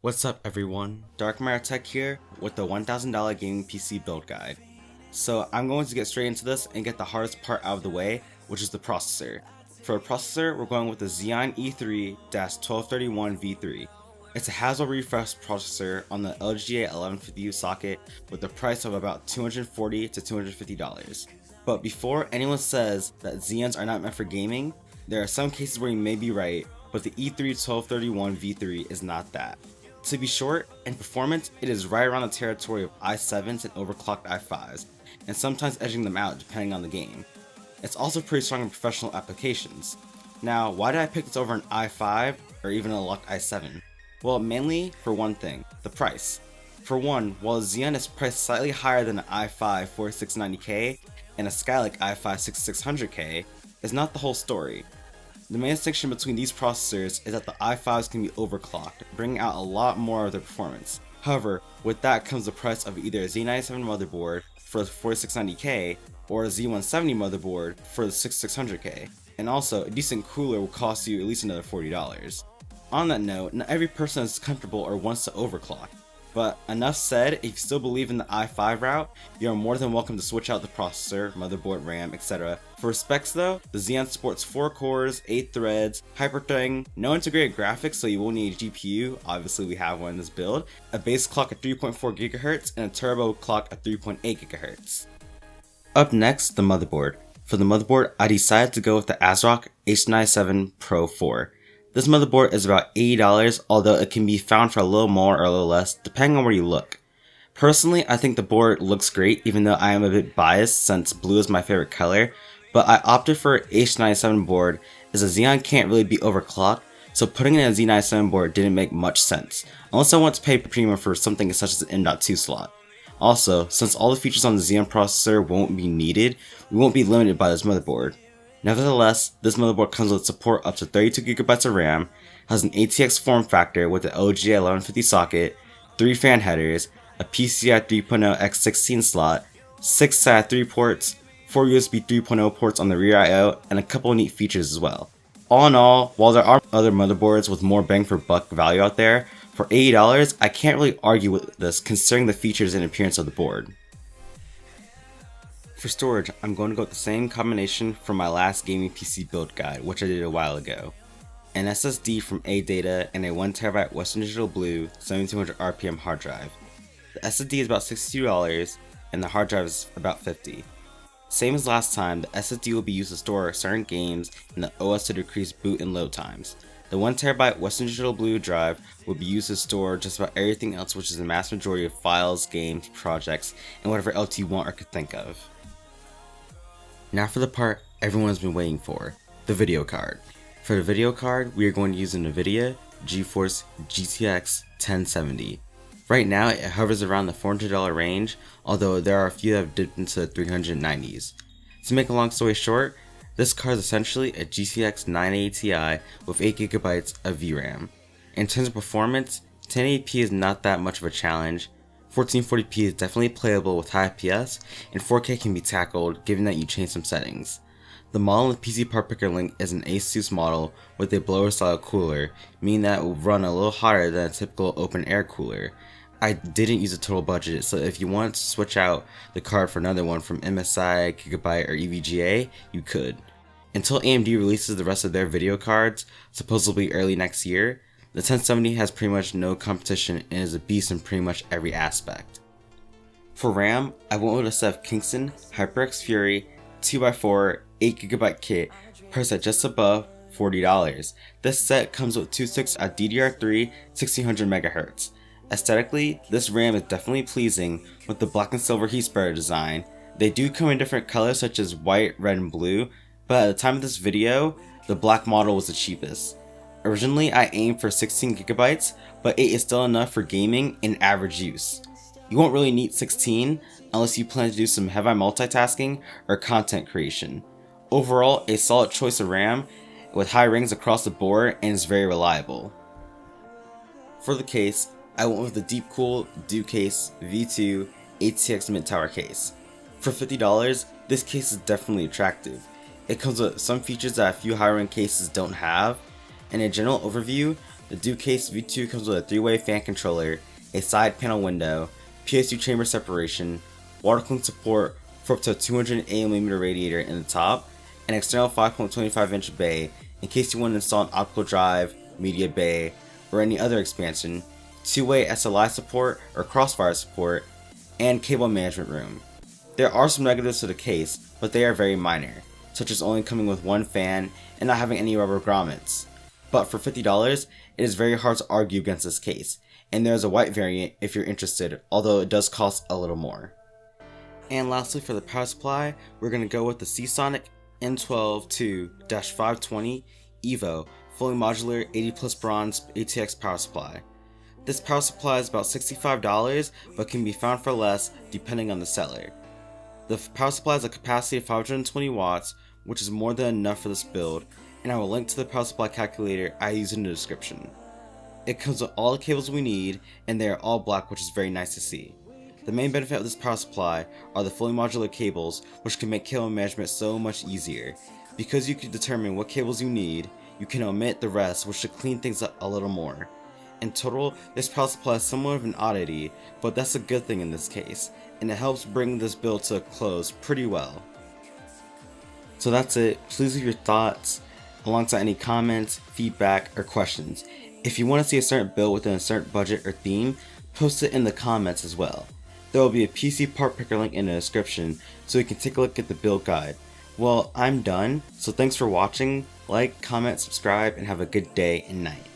What's up everyone, Dark Matter Tech here with the $1,000 gaming PC build guide. So I'm going to get straight into this and get the hardest part out of the way, which is the processor. For a processor, we're going with the Xeon E3-1231V3. It's a Haswell refresh processor on the LGA 1150U socket with a price of about $240 to $250. But before anyone says that Xeons are not meant for gaming, there are some cases where you may be right, but the E3-1231V3 is not that. To be short, in performance, it is right around the territory of i7s and overclocked i5s, and sometimes edging them out depending on the game. It's also pretty strong in professional applications. Now, why did I pick this over an i5 or even a locked i7? Well, mainly for one thing, the price. For one, while Xeon is priced slightly higher than an i5 4690K and a Skylake i5 6600K, is not the whole story. The main distinction between these processors is that the i5s can be overclocked, bringing out a lot more of their performance. However, with that comes the price of either a Z97 motherboard for the 4690K or a Z170 motherboard for the 6600K. And also, a decent cooler will cost you at least another $40. On that note, not every person is comfortable or wants to overclock. But enough said, if you still believe in the i5 route, you are more than welcome to switch out the processor, motherboard, RAM, etc. For specs though, the Xeon supports 4 cores, 8 threads, hyperthreading, no integrated graphics so you won't need a GPU, obviously we have one in this build, a base clock at 3.4 GHz, and a turbo clock at 3.8 GHz. Up next, the motherboard. For the motherboard, I decided to go with the ASRock H97 Pro 4. This motherboard is about $80, although it can be found for a little more or a little less, depending on where you look. Personally, I think the board looks great, even though I am a bit biased since blue is my favorite color, but I opted for an H97 board as a Xeon can't really be overclocked, so putting in a Z97 board didn't make much sense, unless I want to pay premium for something such as an M.2 slot. Also, since all the features on the Xeon processor won't be needed, we won't be limited by this motherboard. Nevertheless, this motherboard comes with support up to 32GB of RAM, has an ATX form factor with an LGA 1150 socket, 3 fan headers, a PCI 3.0 x16 slot, 6 SATA 3 ports, 4 USB 3.0 ports on the rear I/O, and a couple of neat features as well. All in all, while there are other motherboards with more bang for buck value out there, for $80, I can't really argue with this considering the features and appearance of the board. For storage, I'm going to go with the same combination from my last gaming PC build guide, which I did a while ago. An SSD from ADATA and a 1TB Western Digital Blue 7200 RPM hard drive. The SSD is about $62 and the hard drive is about $50. Same as last time, the SSD will be used to store certain games and the OS to decrease boot and load times. The 1TB Western Digital Blue drive will be used to store just about everything else, which is the mass majority of files, games, projects, and whatever else you want or could think of. Now for the part everyone has been waiting for, the video card. For the video card, we are going to use a NVIDIA GeForce GTX 1070. Right now it hovers around the $400 range, although there are a few that have dipped into the 390s. To make a long story short, this card is essentially a GTX 980 Ti with 8GB of VRAM. In terms of performance, 1080p is not that much of a challenge. 1440p is definitely playable with high FPS, and 4K can be tackled given that you change some settings. The model in the PC part picker link is an Asus model with a blower style cooler, meaning that it will run a little hotter than a typical open air cooler. I didn't use a total budget, so if you wanted to switch out the card for another one from MSI, Gigabyte, or EVGA, you could. Until AMD releases the rest of their video cards, supposedly early next year, the 1070 has pretty much no competition and is a beast in pretty much every aspect. For RAM, I went with a set of Kingston HyperX Fury 2x4 8GB kit priced at just above $40. This set comes with 2 sticks at DDR3 1600MHz. Aesthetically, this RAM is definitely pleasing with the black and silver heat spreader design. They do come in different colors such as white, red, and blue, but at the time of this video, the black model was the cheapest. Originally, I aimed for 16GB, but 8 is still enough for gaming and average use. You won't really need 16 unless you plan to do some heavy multitasking or content creation. Overall, a solid choice of RAM with high rings across the board and is very reliable. For the case, I went with the Deepcool Dukase V2 ATX mid-tower case. For $50, this case is definitely attractive. It comes with some features that a few higher end cases don't have. In a general overview, The Dukase V2 comes with a 3-way fan controller, a side panel window, PSU chamber separation, water cooling support for up to a 280mm radiator in the top, an external 5.25-inch bay in case you want to install an optical drive, media bay, or any other expansion, 2-way SLI support or crossfire support, and cable management room. There are some negatives to the case, but they are very minor, such as only coming with one fan and not having any rubber grommets. But for $50, it is very hard to argue against this case, and there is a white variant if you're interested, although it does cost a little more. And lastly, for the power supply, we're going to go with the SeaSonic N12-2-520 EVO fully modular 80 plus bronze ATX power supply. This power supply is about $65, but can be found for less depending on the seller. The power supply has a capacity of 520 watts, which is more than enough for this build, and I will link to the power supply calculator I use in the description. It comes with all the cables we need, and they are all black, which is very nice to see. The main benefit of this power supply are the fully modular cables, which can make cable management so much easier. Because you can determine what cables you need, you can omit the rest, which should clean things up a little more. In total, this power supply is somewhat of an oddity, but that's a good thing in this case, and it helps bring this build to a close pretty well. So that's it. Please leave your thoughts alongside any comments, feedback, or questions. If you want to see a certain build within a certain budget or theme, post it in the comments as well. There will be a PC part picker link in the description so you can take a look at the build guide. Well, I'm done, so thanks for watching. Like, comment, subscribe, and have a good day and night.